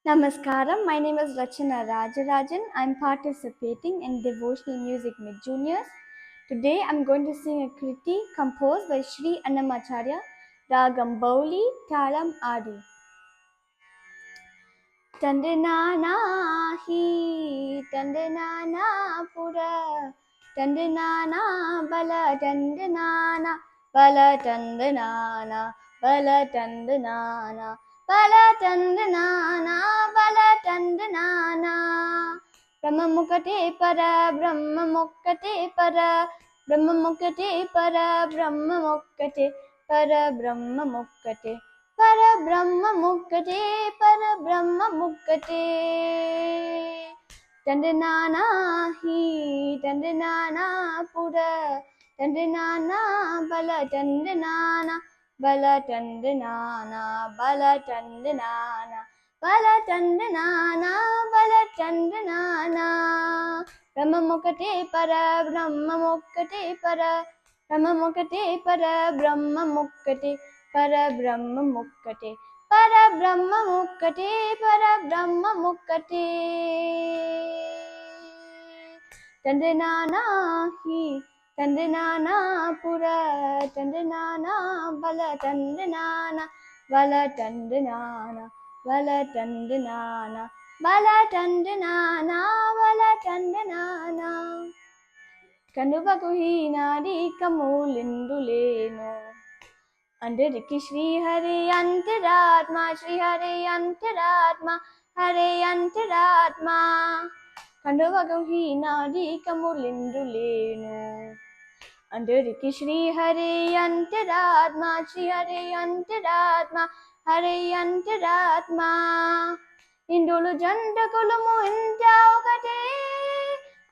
Namaskaram, my name is Rachana Rajarajan. I'm participating in Devotional Music with Juniors. Today I'm going to sing a kriti composed by Sri Annamacharya, Ragam Bauli, Talam Adi. Tandinana hi, tandinana pura, tandinana bala tandinana, bala tandinana, bala tandinana. Balatandanana, Balatandanana. Brahma Mukati para, Brahma Mukati para, Brahma Mukati para, Brahma Mukati para, Brahma Mukati para, Brahma Mukati para, Brahma Mukati. Tandanana hi, tandanana pura, tandanana balatandanana. Balatandanana, Balatandanana, Balatandanana, Balatandanana. Brahma Mukati para, Brahma Mukati para, Brahma Mukati para, Brahma Mukati para, Brahma Mukati para, Brahma Mukati para, Brahma Mukati. Tandanana hi. Tandanana pura, tandanana bala tandanana, bala tandanana, bala tandanana, bala tandanana, bala tandanana. Kanubaku hinadi kamulinduleno. Andariki Shri Hare Antaratma, Shri Hare Antaratma, Hare Antaratma. Kanduvaku hinadi kamulinduleno. Andariki Shri Hare Antaratma, Shri Hare Antaratma, Hare Antaratma. Indulu janta kulumu inta okate.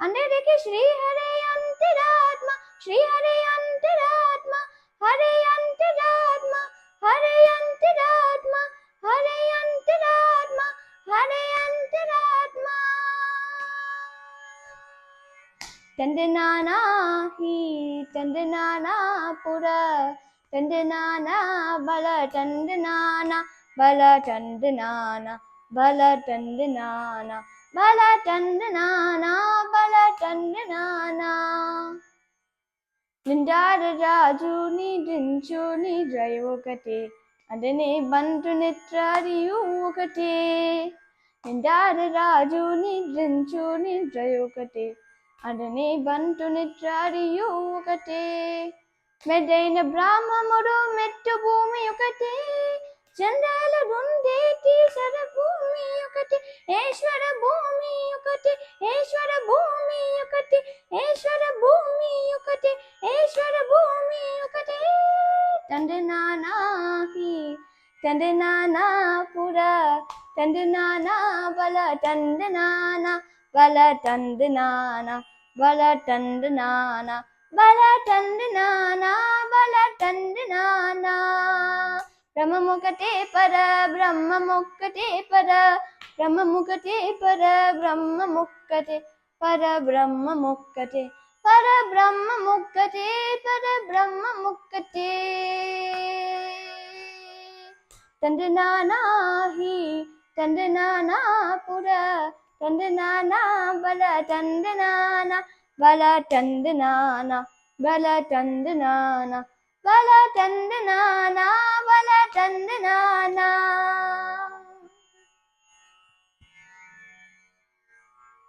Andariki Shri Hare Antaratma, Shri Hare Antaratma, Hare Antaratma, Hare Antaratma, Hare Antaratma, Hare Antaratma. Tandanana hi, tandanana pura, tandanana bala tandanana, bala tandanana, bala tandanana, bala tandanana, bala tandanana. Nindara raju ni drinchu ni drayokate, adane bantu netrariyu okate. Nindara raju ni drinchu ni drayokate. Adane bantu nitrariyu okate. Medaina brahmamudu mettu bhumi okate. Chandala dundeti sara bhumi okate. Eshwara bhumi okate. Eshwara bhumi okate. Eshwara bhumi okate. Eshwara bhumi okate. Tandanana hi, tandanana pura, tandanana bala tandanana, bala tandanana, bala tandanana, bala tandanana, bala tandanana. Brahma Mukati para, Brahma Mukati para, Brahma Mukati para, Brahma Mukati para, Brahma Mukati para, Brahma Mukati para, Brahma Mukati. Tandanana hi, tandanana pura, tandanana bala tandanana, bala tandanana, bala tandanana, bala tandanana, bala tandanana.